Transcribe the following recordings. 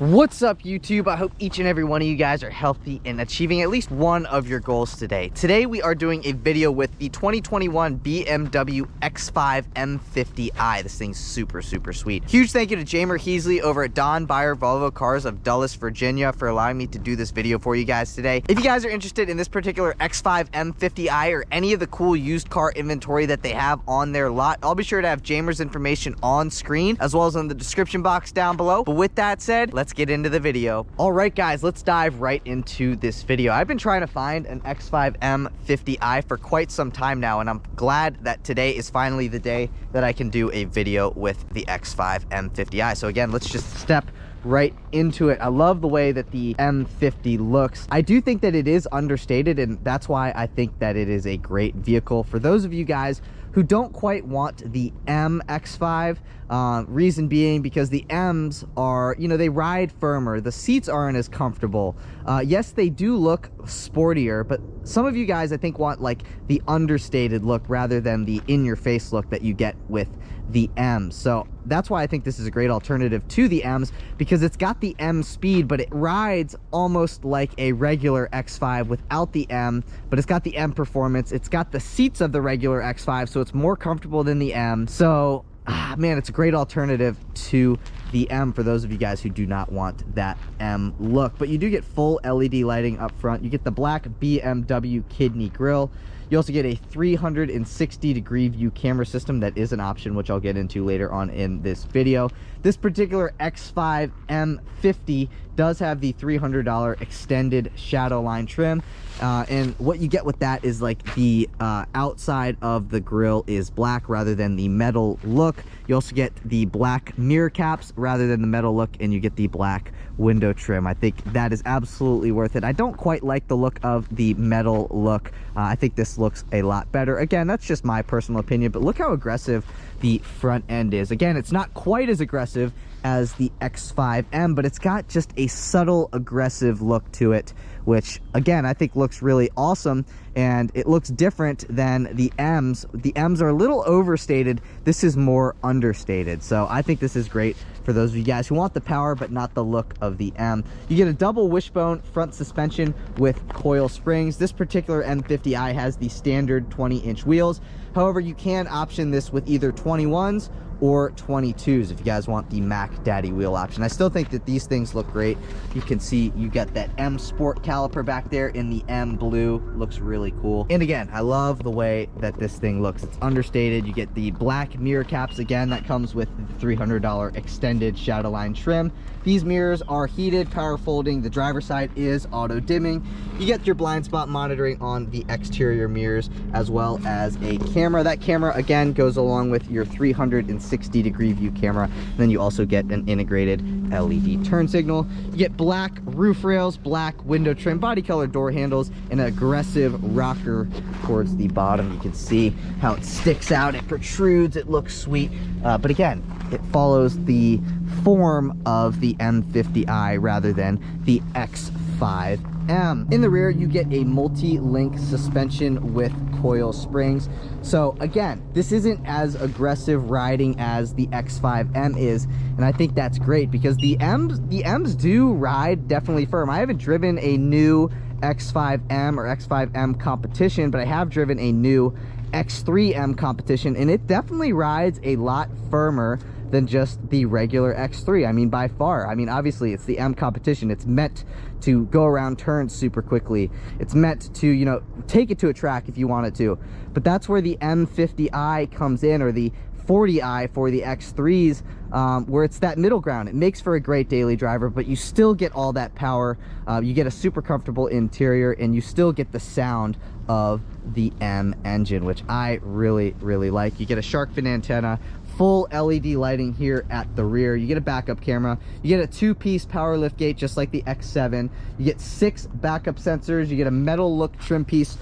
What's up, YouTube? I hope each and every one of you guys are healthy and achieving at least one of your goals today. Today we are doing a video with the 2021 BMW X5 M50i. This thing's super sweet. Huge thank you to Heasley over at Beyer Volvo Cars of Dulles, Virginia for allowing me to do this video for you guys today. If you guys are interested in this particular X5 M50i or any of the cool used car inventory that they have on their lot, I'll be sure to have Jamer's information on screen as well as in the description box down below. But with that said, let's get into the video. All right, guys, let's dive right into this video. I've been trying to find an X5 M50i for quite some time now, and I'm glad that today is finally the day that I can do a video with the X5 M50i. So again, let's just step right into it. I love the way that the M50 looks. I do think that it is understated, and that's why I think that it is a great vehicle. For those of you guys who don't quite want the M X5, reason being because the M's are, you know, they ride firmer. The seats aren't as comfortable. Yes, they do look sportier, but some of you guys, I think, want like the understated look rather than the in-your-face look that you get with the M's. So that's why I think this is a great alternative to the M's, because it's got the M speed, but it rides almost like a regular X5 without the M, but it's got the M performance. It's got the seats of the regular X5, so it's more comfortable than the M. So man, it's a great alternative to the M for those of you guys who do not want that M look. But you do get full LED lighting up front. You get the black BMW kidney grille. You also get a 360-degree view camera system that is an option, which I'll get into later on in this video. This particular X5 M50 does have the $300 extended shadow line trim. And what you get with that is like the outside of the grille is black rather than the metal look. You also get the black mirror caps rather than the metal look, and you get the black window trim. I think that is absolutely worth it. I don't quite like the look of the metal look. I think this looks a lot better. Again, that's just my personal opinion, but look how aggressive the front end is. Again, it's not quite as aggressive as the X5M, but it's got just a subtle aggressive look to it, which again I think looks really awesome, and it looks different than the M's. The M's are a little overstated. This is more understated. So I think this is great for those of you guys who want the power but not the look of the M. You get a double wishbone front suspension with coil springs. This particular M50i has the standard 20-inch wheels. However, you can option this with either 21s or 22s if you guys want the Mac Daddy wheel option. I still think that these things look great. You can see you got that M Sport caliper back there in the M blue. Looks really cool. And again, I love the way that this thing looks. It's understated. You get the black mirror caps. Again, that comes with the $300 extended shadow line trim. These mirrors are heated, power folding. The driver's side is auto dimming. You get your blind spot monitoring on the exterior mirrors, as well as a camera. That camera, again, goes along with your 360-degree view camera. And then you also get an integrated LED turn signal. You get black roof rails, black window trim, body color door handles, and an aggressive rocker towards the bottom. You can see how it sticks out, it protrudes, it looks sweet. But again, it follows the form of the M50i rather than the X5M. In the rear, you get a multi-link suspension with coil springs. So again, this isn't as aggressive riding as the X5M is, and I think that's great because the M's do ride definitely firm. I haven't driven a new X5M or X5M competition, but I have driven a new X3M competition, and it definitely rides a lot firmer than just the regular X3. I mean, by far. I mean, obviously it's the M competition. It's meant to go around turns super quickly. It's meant to, you know, take it to a track if you want it to. But that's where the M50i comes in, or the 40i for the X3s, where it's that middle ground. It makes for a great daily driver, but you still get all that power. You get a super comfortable interior, and you still get the sound of the M engine, which I really like. You get a shark fin antenna, full LED lighting here at the rear. You get a backup camera. You get a two-piece power lift gate just like the X7. You get 6 backup sensors. You get a metal look trim piece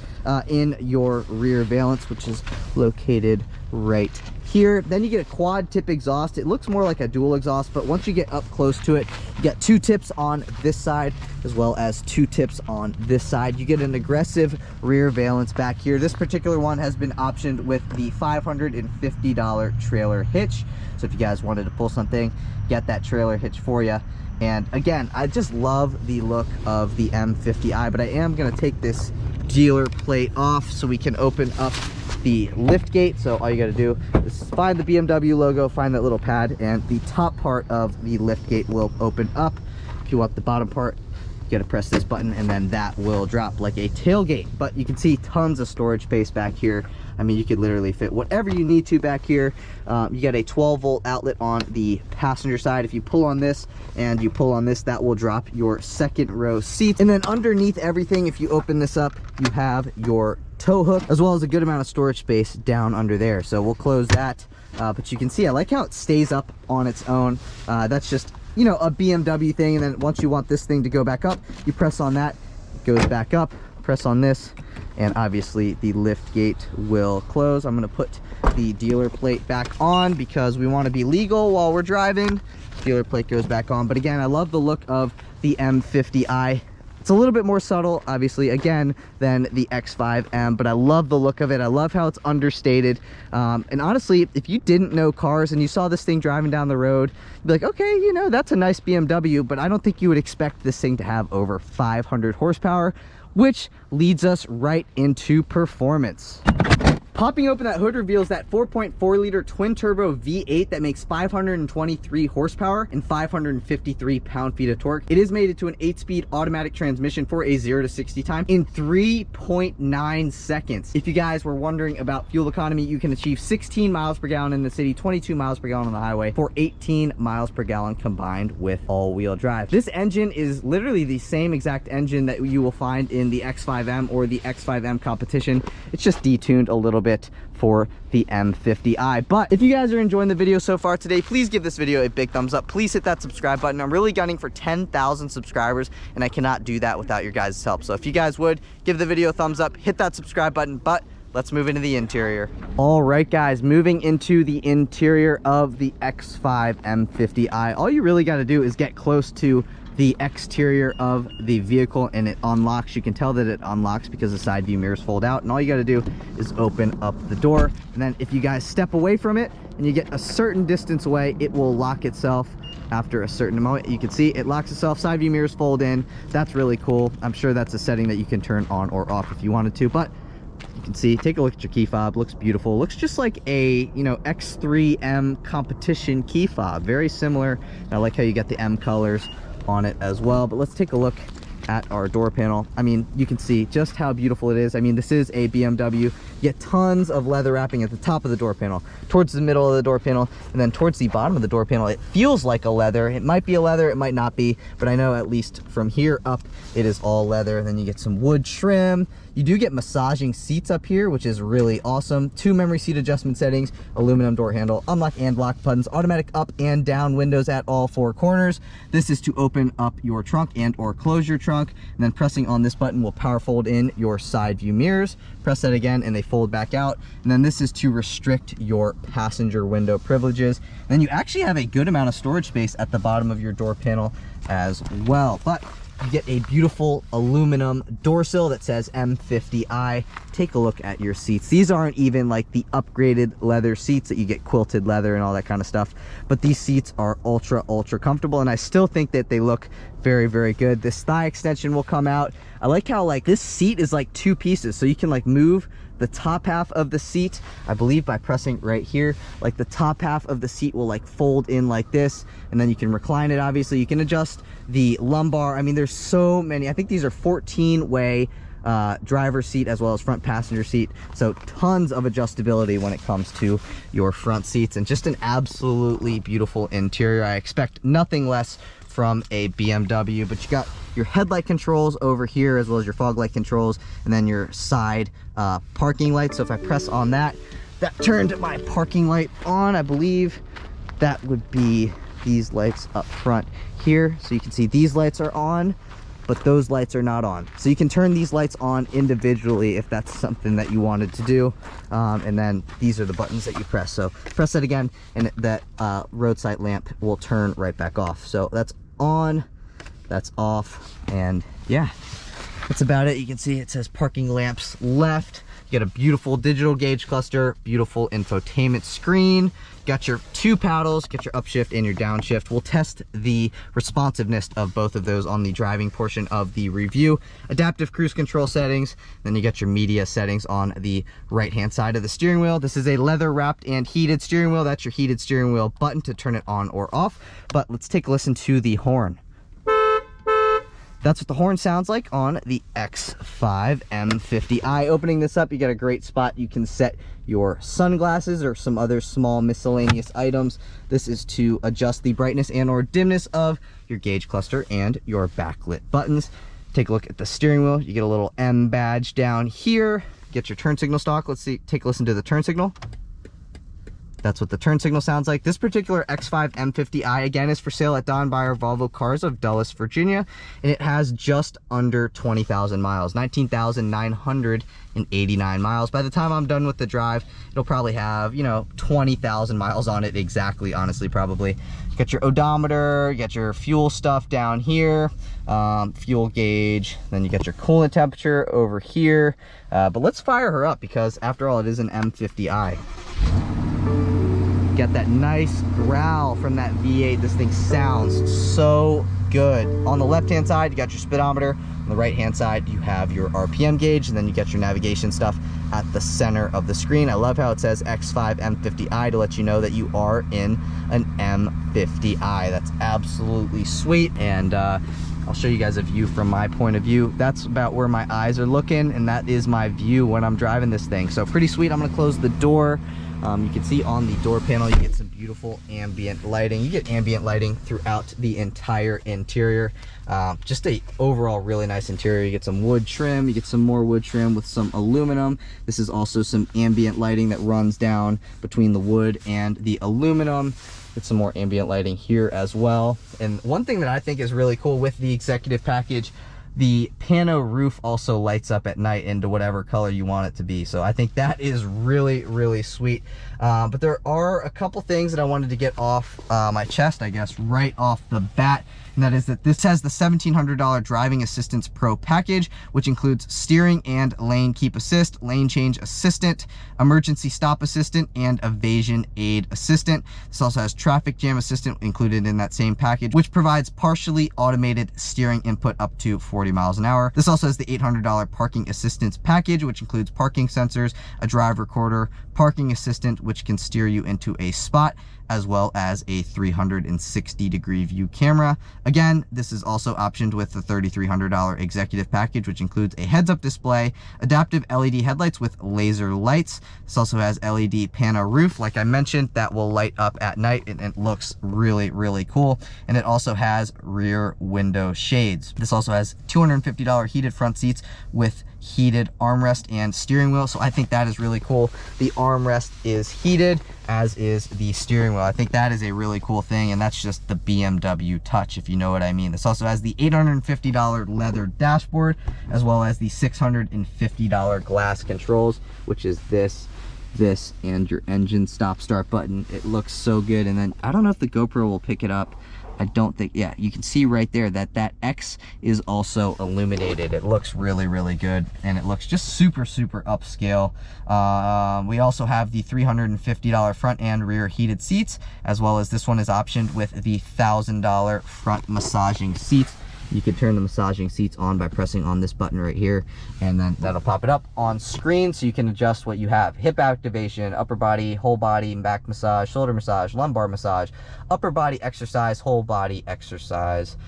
in your rear valance, which is located right here. Then you get a quad tip exhaust. It looks more like a dual exhaust, but once you get up close to it, you get 2 tips on this side as well as 2 tips on this side. You get an aggressive rear valance back here. This particular one has been optioned with the $550 trailer hitch. So if you guys wanted to pull something, get that trailer hitch for you. And again, I just love the look of the M50i, but I am gonna take this dealer plate off so we can open up the lift gate. So all you gotta do is find the BMW logo, find that little pad, and the top part of the lift gate will open up. If you want the bottom part, you gotta press this button and then that will drop like a tailgate. But you can see tons of storage space back here. I mean, you could literally fit whatever you need to back here. You got a 12-volt outlet on the passenger side. If you pull on this and you pull on this, that will drop your second row seats. And then underneath everything, if you open this up, you have your tow hook, as well as a good amount of storage space down under there. So we'll close that. But you can see, I like how it stays up on its own. That's just, you know, a BMW thing. And then once you want this thing to go back up, you press on that, it goes back up, press on this, and obviously the lift gate will close. I'm gonna put the dealer plate back on because we want to be legal while we're driving. Dealer plate goes back on. But again, I love the look of the M50i. It's a little bit more subtle, obviously, again, than the X5M, but I love the look of it. I love how it's understated. And honestly, if you didn't know cars and you saw this thing driving down the road, you'd be like, okay, you know, that's a nice BMW, but I don't think you would expect this thing to have over 500 horsepower, which leads us right into performance. Popping open that hood reveals that 4.4 liter twin turbo V8 that makes 523 horsepower and 553 pound-feet of torque. It is mated to an 8-speed automatic transmission for a 0 to 60 time in 3.9 seconds. If you guys were wondering about fuel economy, you can achieve 16 miles per gallon in the city, 22 miles per gallon on the highway for 18 miles per gallon combined with all-wheel drive. This engine is literally the same exact engine that you will find in the X5M or the X5M competition. It's just detuned a little bit for the M50i. But if you guys are enjoying the video so far today, please give this video a big thumbs up. Please hit that subscribe button. I'm really gunning for 10,000 subscribers, and I cannot do that without your guys' help. So if you guys would give the video a thumbs up, hit that subscribe button. But let's move into the interior. All right, guys, moving into the interior of the X5 M50i. All you really got to do is get close to the exterior of the vehicle and it unlocks. You can tell that it unlocks because the side view mirrors fold out, and all you got to do is open up the door. And then if you guys step away from it and you get a certain distance away, it will lock itself after a certain moment. You can see it locks itself, side view mirrors fold in. That's really cool. I'm sure that's a setting that you can turn on or off if you wanted to, but you can see, take a look at your key fob. Looks beautiful. Looks just like a, you know, X3M competition key fob. Very similar. I like how you got the M colors on it as well. But let's take a look at our door panel. I mean, you can see just how beautiful it is. I mean, this is a BMW. You get tons of leather wrapping at the top of the door panel, towards the middle of the door panel, and then towards the bottom of the door panel. It feels like a leather. It might be a leather, it might not be, but I know at least from here up it is all leather. And then you get some wood trim. You do get massaging seats up here, which is really awesome. 2 memory seat adjustment settings, aluminum door handle, unlock and lock buttons, automatic up and down windows at all 4 corners. This is to open up your trunk and or close your trunk. And then pressing on this button will power fold in your side view mirrors. Press that again and they fold back out. And then this is to restrict your passenger window privileges. And then you actually have a good amount of storage space at the bottom of your door panel as well. But you get a beautiful aluminum door sill that says M50i. Take a look at your seats. These aren't even like the upgraded leather seats that you get, quilted leather and all that kind of stuff, but these seats are ultra comfortable, and I still think that they look very good. This thigh extension will come out. I like how like this seat is like 2 pieces, so you can like move the top half of the seat, I believe by pressing right here, like the top half of the seat will like fold in like this, and then you can recline it. Obviously you can adjust the lumbar. I mean, there's so many. I think these are 14-way driver seat as well as front passenger seat, so tons of adjustability when it comes to your front seats, and just an absolutely beautiful interior. I expect nothing less from a BMW. But you got your headlight controls over here as well as your fog light controls, and then your side parking lights. So if I press on that, that turned my parking light on. I believe that would be these lights up front here. So you can see these lights are on, but those lights are not on. So you can turn these lights on individually if that's something that you wanted to do. And then these are the buttons that you press. So press that again and that roadside lamp will turn right back off. So that's on, that's off, and yeah, that's about it. You can see it says parking lamps left. You get a beautiful digital gauge cluster, beautiful infotainment screen. Got your 2 paddles, get your upshift and your downshift. We'll test the responsiveness of both of those on the driving portion of the review. Adaptive cruise control settings, then you get your media settings on the right-hand side of the steering wheel. This is a leather wrapped and heated steering wheel. That's your heated steering wheel button to turn it on or off. But let's take a listen to the horn. That's what the horn sounds like on the X5 M50i. Opening this up, you get a great spot. You can set your sunglasses or some other small miscellaneous items. This is to adjust the brightness and or dimness of your gauge cluster and your backlit buttons. Take a look at the steering wheel. You get a little M badge down here. Get your turn signal stock. Let's see, take a listen to the turn signal. That's what the turn signal sounds like. This particular X5 M50i, again, is for sale at Don Beyer Volvo Cars of Dulles, Virginia, and it has just under 20,000 miles, 19,989 miles. By the time I'm done with the drive, it'll probably have, you know, 20,000 miles on it exactly, honestly, probably. You get your odometer, you get your fuel stuff down here, fuel gauge, then you get your coolant temperature over here. But let's fire her up because, after all, it is an M50i. Get that nice growl from that V8. This thing sounds so good. On the left hand side, you got your speedometer. On the right hand side, you have your RPM gauge, and then you get your navigation stuff at the center of the screen. I love how it says X5 M50i to let you know that you are in an M50i. That's absolutely sweet. And I'll show you guys a view from my point of view. That's about where my eyes are looking, and that is my view when I'm driving this thing. So pretty sweet. I'm gonna close the door. You can see on the door panel, you get some beautiful ambient lighting. You get ambient lighting throughout the entire interior. Just a overall really nice interior. You get some wood trim, you get some more wood trim with some aluminum. This is also some ambient lighting that runs down between the wood and the aluminum. Get some more ambient lighting here as well. And one thing that I think is really cool with the executive package, the pano roof also lights up at night into whatever color you want it to be. So I think that is really, really sweet. But there are a couple things that I wanted to get off my chest, I guess, right off the bat. And that is that this has the $1,700 Driving Assistance Pro package, which includes steering and lane keep assist, lane change assistant, emergency stop assistant, and evasion aid assistant. This also has traffic jam assistant included in that same package, which provides partially automated steering input up to 40 miles an hour. This also has the $800 parking assistance package, which includes parking sensors, a drive recorder, parking assistant, which can steer you into a spot, as well as a 360-degree view camera. Again, this is also optioned with the $3,300 executive package, which includes a heads-up display, adaptive LED headlights with laser lights. This also has LED pano roof, like I mentioned, that will light up at night, and it looks really, really cool. And it also has rear window shades. This also has $250 heated front seats with heated armrest and steering wheel. So I think that is really cool. The armrest is heated, as is the steering wheel. I think that is a really cool thing, and that's just the BMW touch, if you know what I mean. This also has the $850 leather dashboard, as well as the $650 glass controls, which is this, and your engine stop start button. It looks so good. And then I don't know if the GoPro will pick it up. I don't think, yeah, you can see right there that that X is also illuminated. It looks really, really good, and it looks just super, super upscale. We also have the $350 front and rear heated seats, as well as this one is optioned with the $1,000 front massaging seats. You can turn the massaging seats on by pressing on this button right here, and then that'll pop it up on screen, so you can adjust what you have. Hip activation, upper body, whole body, back massage, shoulder massage, lumbar massage, upper body exercise, whole body exercise.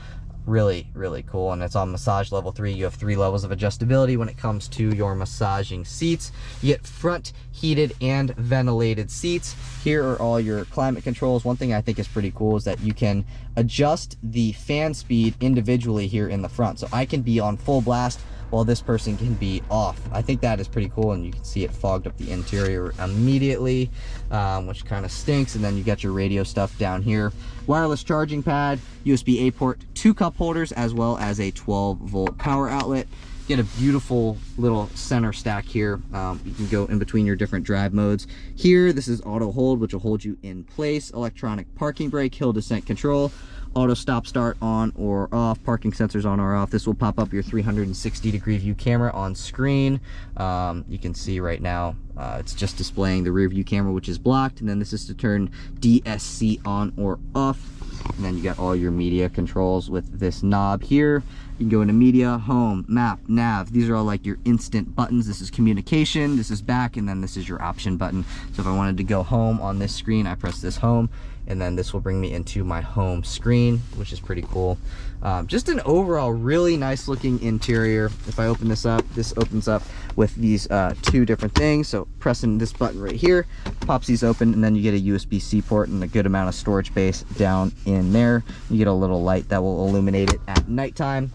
Really, really cool. And it's on massage level 3. You have 3 levels of adjustability when it comes to your massaging seats. You get front heated and ventilated seats. Here are all your climate controls. One thing I think is pretty cool is that you can adjust the fan speed individually here in the front. So I can be on full blast while this person can be off. I think that is pretty cool, and you can see it fogged up the interior immediately, which kind of stinks. And then you got your radio stuff down here. Wireless charging pad, USB-A port, 2 cup holders, as well as a 12-volt power outlet. Get a beautiful little center stack here. You can go in between your different drive modes. Here, this is auto hold, which will hold you in place. Electronic parking brake, hill descent control. Auto stop start on or off, parking sensors on or off. This will pop up your 360-degree view camera on screen. You can see right now it's just displaying the rear view camera, which is blocked, and then this is to turn DSC on or off. And then you got all your media controls with this knob here. You can go into media, home, map, nav. These are all like your instant buttons. This is communication, this is back, and then this is your option button. So if I wanted to go home on this screen, I press this home, and then this will bring me into my home screen, which is pretty cool. Just an overall really nice looking interior. If I open this up, this opens up with these two different things. So pressing this button right here pops these open, and then you get a USB-C port and a good amount of storage space down in there. You get a little light that will illuminate it at nighttime.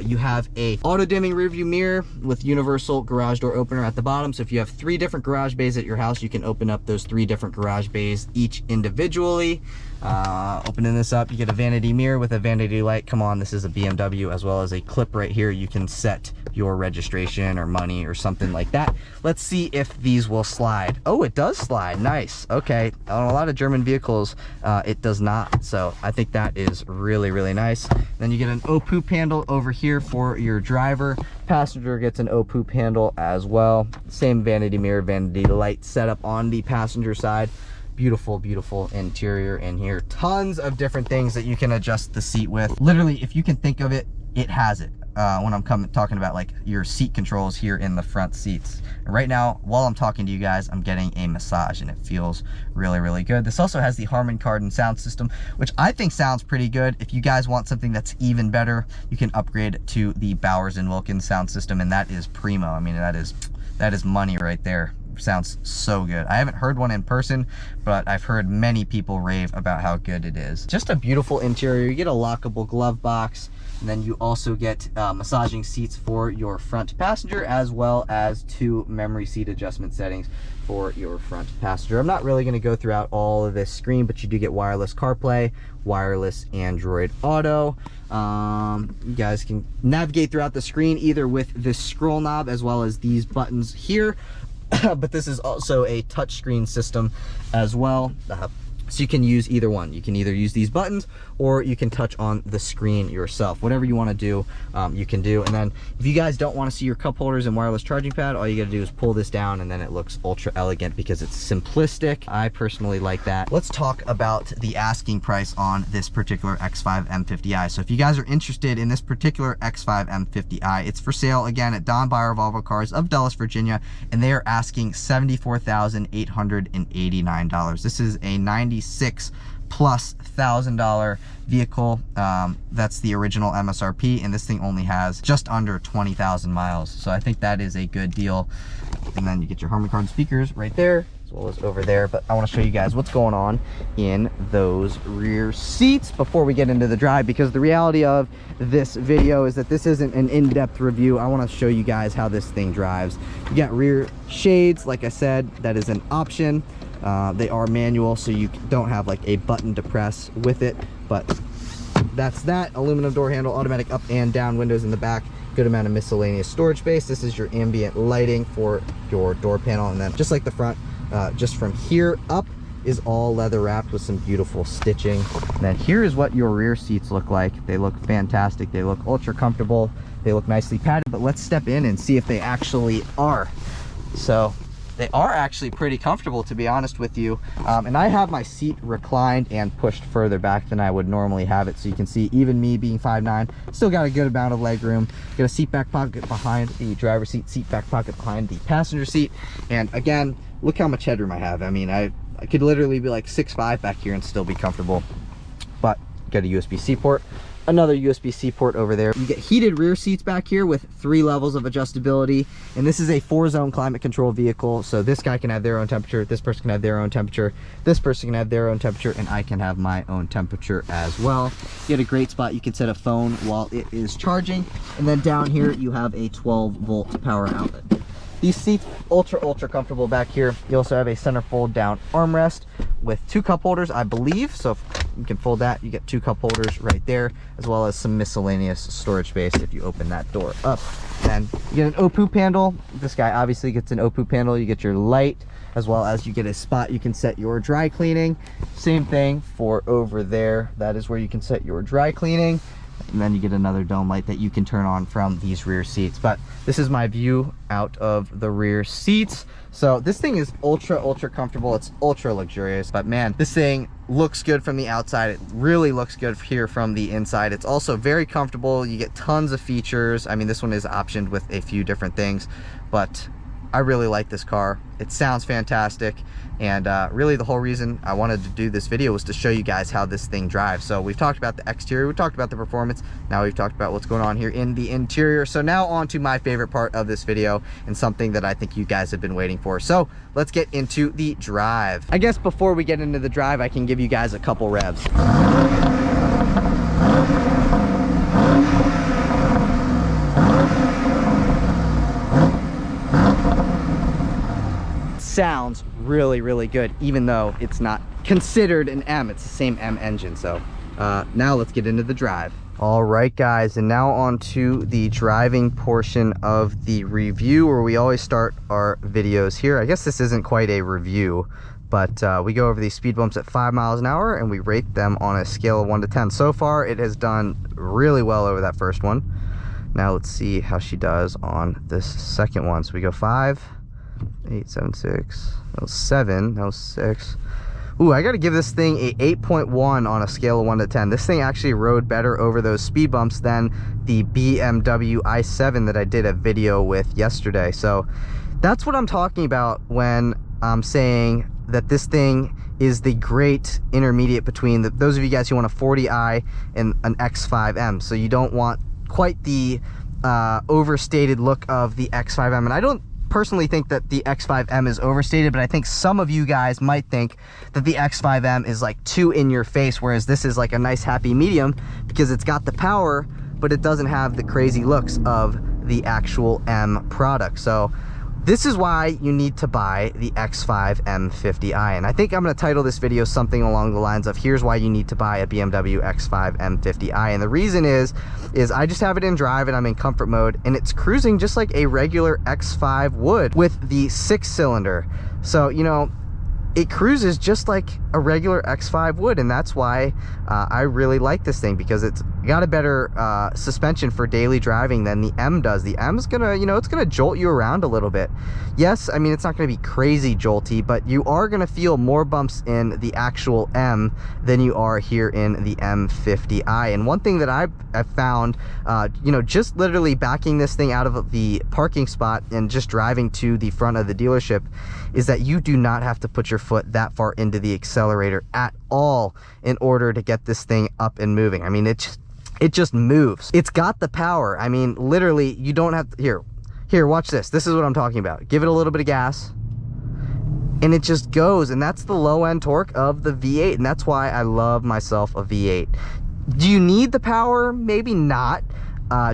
You have a auto dimming rear view mirror with universal garage door opener at the bottom. So if you have 3 different garage bays at your house, you can open up those 3 different garage bays each individually. Opening this up, you get a vanity mirror with a vanity light. Come on, this is a BMW, as well as a clip right here. You can set your registration or money or something like that. Let's see if these will slide. Oh, it does slide. Nice. Okay. On a lot of German vehicles, it does not. So I think that is really, really nice. Then you get an O-Poop handle over here for your driver. Passenger gets an O-Poop handle as well. Same vanity mirror, vanity light setup on the passenger side. Beautiful, beautiful interior in here. Tons of different things that you can adjust the seat with. Literally, if you can think of it, it has it. When I'm talking about like your seat controls here in the front seats. And right now, while I'm talking to you guys, I'm getting a massage, and it feels really, really good. This also has the Harman Kardon sound system, which I think sounds pretty good. If you guys want something that's even better, you can upgrade to the Bowers & Wilkins sound system, and that is primo. I mean, that is money right there. Sounds so good. I haven't heard one in person, but I've heard many people rave about how good it is. Just a beautiful interior. You get a lockable glove box, and then you also get massaging seats for your front passenger, as well as 2 memory seat adjustment settings for your front passenger. I'm not really going to go throughout all of this screen, but you do get wireless CarPlay, wireless Android Auto. You guys can navigate throughout the screen either with this scroll knob as well as these buttons here. But this is also a touchscreen system as well. So you can use either one. You can either use these buttons or you can touch on the screen yourself. Whatever you want to do, you can do. And then if you guys don't want to see your cup holders and wireless charging pad, all you got to do is pull this down, and then it looks ultra elegant because it's simplistic. I personally like that. Let's talk about the asking price on this particular X5 M50i. So if you guys are interested in this particular X5 M50i, it's for sale again at Don Beyer Volvo Cars of Dulles, Virginia, and they are asking $74,889. This is a 96+ $1,000 vehicle. That's the original MSRP, and this thing only has just under 20,000 miles. So I think that is a good deal. And then you get your Harman Kardon speakers right there, as well as over there. But I want to show you guys what's going on in those rear seats before we get into the drive, because the reality of this video is that this isn't an in-depth review. I want to show you guys how this thing drives. You got rear shades, like I said, that is an option. They are manual, so you don't have like a button to press with it, but that's that. Aluminum door handle, automatic up and down windows in the back, good amount of miscellaneous storage space. This is your ambient lighting for your door panel, and then just like the front, just from here up is all leather wrapped with some beautiful stitching. And then here is what your rear seats look like. They look fantastic. They look ultra comfortable. They look nicely padded, but let's step in and see if they actually are. So they are actually pretty comfortable, to be honest with you. And I have my seat reclined and pushed further back than I would normally have it. So you can see, even me being 5'9", still got a good amount of leg room. Got a seat back pocket behind the driver's seat, seat back pocket behind the passenger seat. And again, look how much headroom I have. I mean, I could literally be like 6'5" back here and still be comfortable. But got a USB-C port. Another USB-C port over there. You get heated rear seats back here with 3 levels of adjustability, and this is a 4-zone climate control vehicle. So this guy can have their own temperature, this person can have their own temperature, this person can have their own temperature, and I can have my own temperature as well. You get a great spot. You can set a phone while it is charging, and then down here you have a 12-volt power outlet. These seats, ultra comfortable back here. You also have a center fold down armrest with 2 cup holders, I believe. So You can fold that. You get 2 cup holders right there, as well as some miscellaneous storage space if you open that door up. Then you get an O-poop handle. This guy obviously gets an O-poop handle. You get your light, as well as you get a spot you can set your dry cleaning. Same thing for over there. That is where you can set your dry cleaning. And then you get another dome light that you can turn on from these rear seats. But this is my view out of the rear seats. So this thing is ultra comfortable. It's ultra luxurious, but man, this thing looks good from the outside. It really looks good here from the inside. It's also very comfortable. You get tons of features. I mean, this one is optioned with a few different things, but I really like this car. It sounds fantastic. And really the whole reason I wanted to do this video was to show you guys how this thing drives. So we've talked about the exterior, we talked about the performance, now we've talked about what's going on here in the interior. So now on to my favorite part of this video, and something that I think you guys have been waiting for. So let's get into the drive. I guess before we get into the drive, I can give you guys a couple revs. Sounds really good, even though it's not considered an M. It's the same M engine. So now let's get into the drive. All right guys, and now on to the driving portion of the review, where we always start our videos here. I guess this isn't quite a review, but we go over these speed bumps at 5 miles an hour and we rate them on a scale of 1 to 10. So far it has done really well over that first one. Now let's see how she does on this second one. So we go 5, 8, 7, 6, that was 7, that was 6. Ooh, I gotta give this thing a 8.1 on a scale of 1 to 10. This thing actually rode better over those speed bumps than the BMW i7 that I did a video with yesterday. So that's what I'm talking about when I'm saying that this thing is the great intermediate between those of you guys who want a 40i and an X5M. So you don't want quite the overstated look of the X5M. And I don't personally think that the X5M is overstated, but I think some of you guys might think that the X5M is like too in your face, whereas this is like a nice happy medium because it's got the power, but it doesn't have the crazy looks of the actual M product. So this is why you need to buy the X5 M50i. And I think I'm going to title this video something along the lines of, here's why you need to buy a BMW X5 M50i. And the reason is I just have it in drive and I'm in comfort mode, and it's cruising just like a regular X5 would with the 6-cylinder. So, you know, it cruises just like a regular X5 would, and that's why I really like this thing, because it's got a better suspension for daily driving than the M does. The M's gonna, you know, it's gonna jolt you around a little bit. Yes, I mean, it's not gonna be crazy jolty, but you are gonna feel more bumps in the actual M than you are here in the M50i. And one thing that I've found, you know, just literally backing this thing out of the parking spot and just driving to the front of the dealership, is that you do not have to put your foot that far into the accelerator at all in order to get this thing up and moving. I mean, it just moves. It's got the power. I mean, literally, you don't have to, here, watch this. This is what I'm talking about. Give it a little bit of gas and it just goes. And that's the low end torque of the V8. And that's why I love myself a V8. Do you need the power? Maybe not.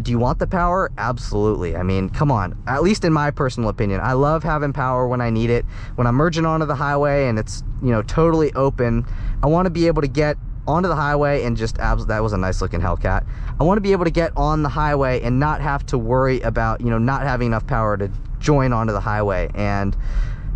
Do you want the power? Absolutely. I mean, come on. At least in my personal opinion, I love having power when I need it. When I'm merging onto the highway and it's, you know, totally open, I want to be able to get onto the highway and just that was a nice looking Hellcat. I want to be able to get on the highway and not have to worry about, you know, not having enough power to join onto the highway. And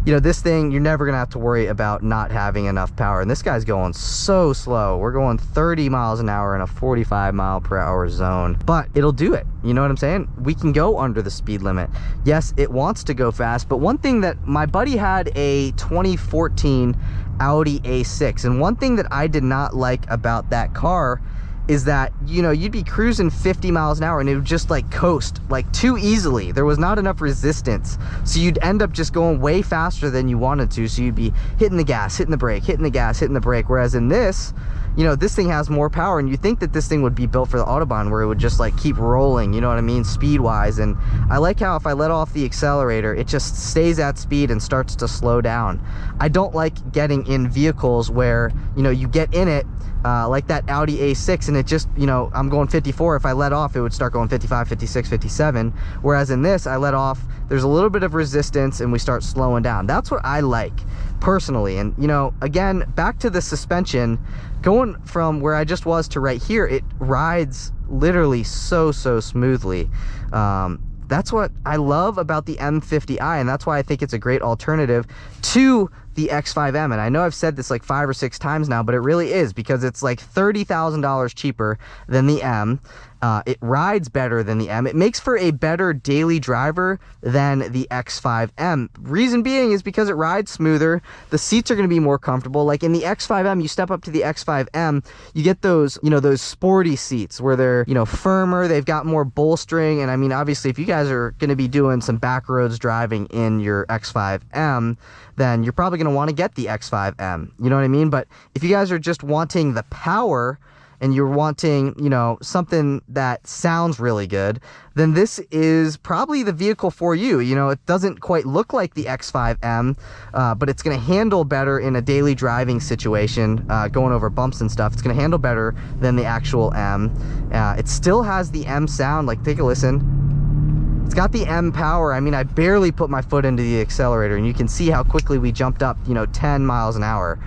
you know, this thing, you're never gonna have to worry about not having enough power. And this guy's going so slow. We're going 30 miles an hour in a 45 mile per hour zone, but it'll do it. You know what I'm saying? We can go under the speed limit. Yes, it wants to go fast, but one thing that my buddy had a 2014 Audi A6, and one thing that I did not like about that car is that, you know, you'd be cruising 50 miles an hour and it would just like coast like too easily. There was not enough resistance, so you'd end up just going way faster than you wanted to. So you'd be hitting the gas, hitting the brake, hitting the gas, hitting the brake. Whereas in this, you know, this thing has more power, and you think that this thing would be built for the Autobahn, where it would just like keep rolling, you know what I mean, speed wise. And I like how if I let off the accelerator, it just stays at speed and starts to slow down. I don't like getting in vehicles where, you know, you get in it like that Audi A6 and it just, you know, I'm going 54. If I let off, it would start going 55, 56, 57. Whereas in this, I let off, there's a little bit of resistance and we start slowing down. That's what I like. personally. And you know, again, back to the suspension, going from where I just was to right here, it rides literally so smoothly. That's what I love about the M50i, and that's why I think it's a great alternative to the X5M. And I know I've said this like 5 or 6 times now, but it really is, because it's like $30,000 cheaper than the M. It rides better than the M. It makes for a better daily driver than the X5M. Reason being is because it rides smoother. The seats are going to be more comfortable. Like in the X5M, you step up to the X5M, you get those, you know, those sporty seats where they're, you know, firmer. They've got more bolstering. And I mean, obviously, if you guys are going to be doing some back roads driving in your X5M, then you're probably going to want to get the X5M. You know what I mean? But if you guys are just wanting the power, and you're wanting, you know, something that sounds really good, then this is probably the vehicle for you. You know, it doesn't quite look like the X5M, but it's going to handle better in a daily driving situation, going over bumps and stuff. It's going to handle better than the actual M. It still has the M sound. Like, take a listen. It's got the M power. I mean, I barely put my foot into the accelerator, and you can see how quickly we jumped up, you know, 10 miles an hour.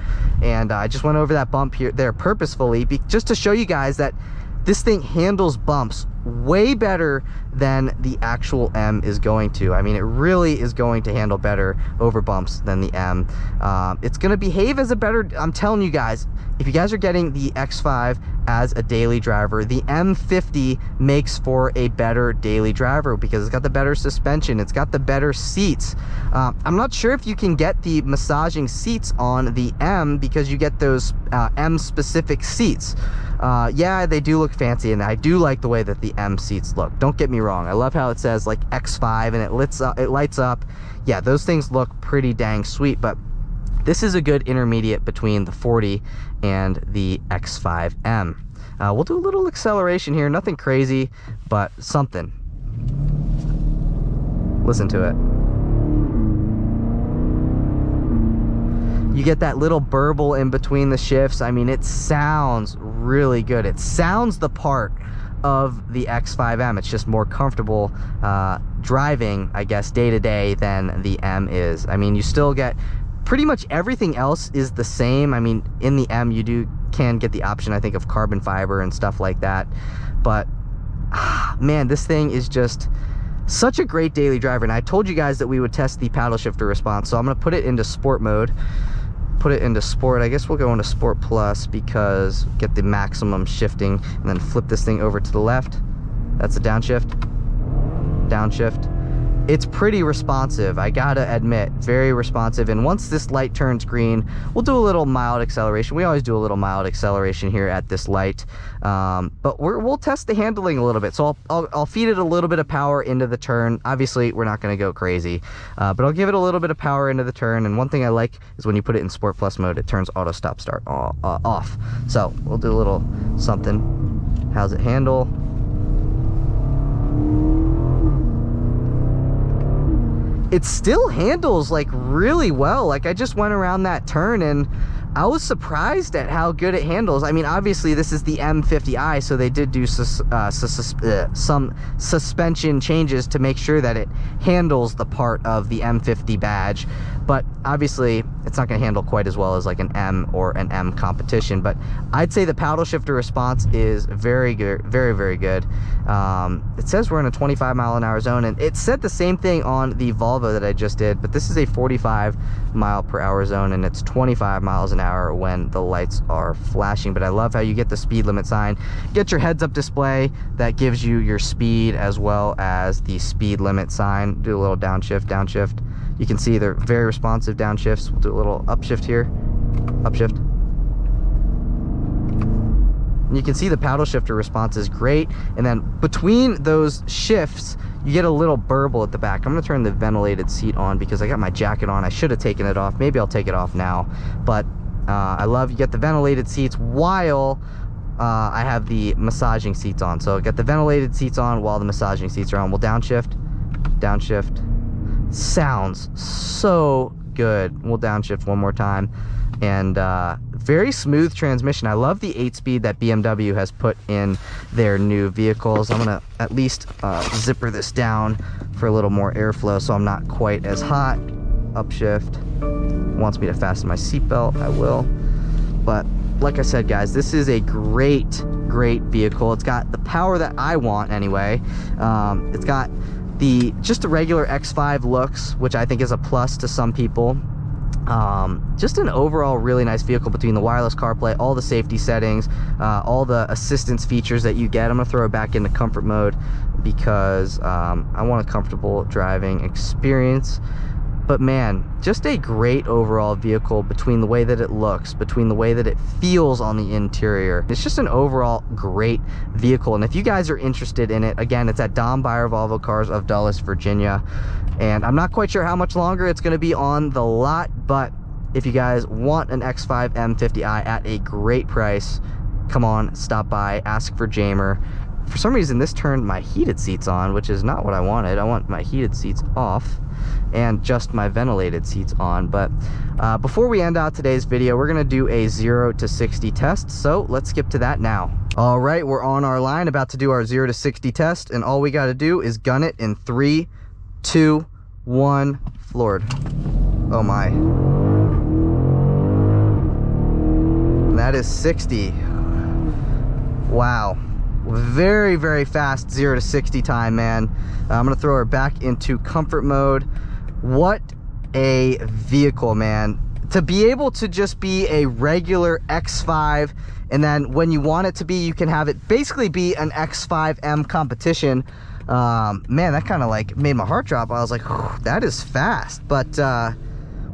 And I just went over that bump here there purposefully, just to show you guys that this thing handles bumps way better than the actual M is going to. I mean, it really is going to handle better over bumps than the M. It's going to behave as a better, I'm telling you guys, if you guys are getting the X5 as a daily driver, the M50 makes for a better daily driver because it's got the better suspension, it's got the better seats. I'm not sure if you can get the massaging seats on the M because you get those M specific seats. Yeah, they do look fancy, and I do like the way that the M seats look. Don't get me wrong. I love how it says like X5 and it lights up. Yeah, those things look pretty dang sweet, but this is a good intermediate between the 40 and the X5M. We'll do a little acceleration here, nothing crazy, but something. Listen to it. You get that little burble in between the shifts. I mean, it sounds really good. It sounds the part of the X5M. It's just more comfortable driving, I guess, day to day than the M is. I mean, you still get pretty much everything else is the same. I mean, in the M, you can get the option, I think, of carbon fiber and stuff like that. But man, this thing is just such a great daily driver. And I told you guys that we would test the paddle shifter response, so I'm going to put it into sport mode. Put it into sport. I guess we'll go into sport plus because get the maximum shifting, and then flip this thing over to the left. That's a downshift. Downshift. It's pretty responsive, I gotta admit, very responsive. And once this light turns green, we'll do a little mild acceleration. We always do a little mild acceleration here at this light, but we'll test the handling a little bit. So I'll feed it a little bit of power into the turn. Obviously, we're not gonna go crazy, but I'll give it a little bit of power into the turn. And one thing I like is when you put it in Sport Plus mode, it turns auto stop start off. So we'll do a little something. How's it handle? It still handles like really well. Like, I just went around that turn and I was surprised at how good it handles. I mean, obviously this is the M50i, so they did do some suspension changes to make sure that it handles the part of the M50 badge. But obviously it's not going to handle quite as well as like an M or an M competition. But I'd say the paddle shifter response is very good, very good. It says we're in a 25 mile an hour zone, and it said the same thing on the Volvo that I just did, but this is a 45 mile per hour zone, and it's 25 miles an hour when the lights are flashing. But I love how you get the speed limit sign, get your heads up display that gives you your speed as well as the speed limit sign. Do a little downshift. You can see they're very responsive downshifts. We'll do a little upshift here, upshift. And you can see the paddle shifter response is great. And then between those shifts, you get a little burble at the back. I'm gonna turn the ventilated seat on because I got my jacket on. I should have taken it off. Maybe I'll take it off now. But I love you get the ventilated seats while I have the massaging seats on. So get the ventilated seats on while the massaging seats are on. We'll downshift. Sounds so good. We'll downshift one more time. And very smooth transmission. I love the 8-speed that BMW has put in their new vehicles. I'm gonna at least zipper this down for a little more airflow so I'm not quite as hot. upshift. Wants me to fasten my seatbelt, I will. But like I said, guys, this is a great vehicle. It's got the power that I want anyway. It's got just the regular X5 looks, which I think is a plus to some people. Just an overall really nice vehicle between the wireless CarPlay, all the safety settings, all the assistance features that you get. I'm gonna throw it back into comfort mode because I want a comfortable driving experience. But man, just a great overall vehicle between the way that it looks, between the way that it feels on the interior. It's just an overall great vehicle. And if you guys are interested in it, again, it's at Don Beyer Volvo Cars of Dulles, Virginia. And I'm not quite sure how much longer it's gonna be on the lot, but if you guys want an X5 M50i at a great price, come on, stop by, ask for Jamer. For some reason, this turned my heated seats on, which is not what I wanted. I want my heated seats off and just my ventilated seats on. But before we end out today's video, we're gonna do a 0 to 60 test. So let's skip to that now. All right, we're on our line, about to do our 0 to 60 test. And all we gotta do is gun it in 3, 2, 1, floored. Oh my. That is 60. Wow. Very fast 0 to 60 time, man. I'm gonna throw her back into comfort mode. What a vehicle, man. To be able to just be a regular X5, and then when you want it to be, you can have it basically be an X5M competition. Man, that kind of like made my heart drop. I was like, that is fast. But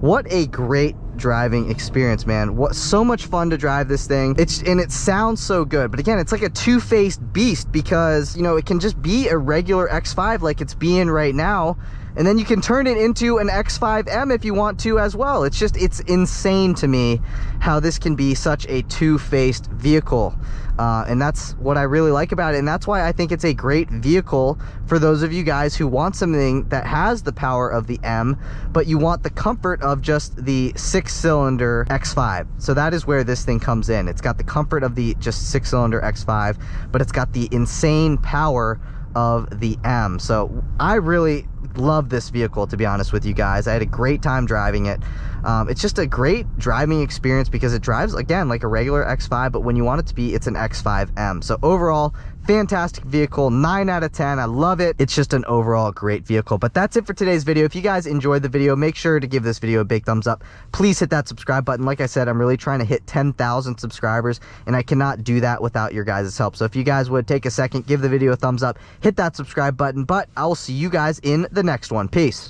what a great driving experience, man. What, so much fun to drive this thing. And it sounds so good, but again, it's like a two-faced beast, because you know, it can just be a regular X5 like it's being right now, and then you can turn it into an X5M if you want to as well. It's insane to me how this can be such a two-faced vehicle. And that's what I really like about it, and that's why I think it's a great vehicle for those of you guys who want something that has the power of the M, but you want the comfort of just the 6-cylinder X5. So that is where this thing comes in. It's got the comfort of the just 6-cylinder X5, but it's got the insane power of the M. So I really love this vehicle, to be honest with you guys. I had a great time driving it. It's just a great driving experience because it drives, again, like a regular X5, but when you want it to be, it's an X5M. So overall, fantastic vehicle, 9 out of 10. I love it. It's just an overall great vehicle. But that's it for today's video. If you guys enjoyed the video, make sure to give this video a big thumbs up. Please hit that subscribe button. Like I said, I'm really trying to hit 10,000 subscribers, and I cannot do that without your guys' help. So if you guys would take a second, give the video a thumbs up, hit that subscribe button. But I will see you guys in the next one. Peace.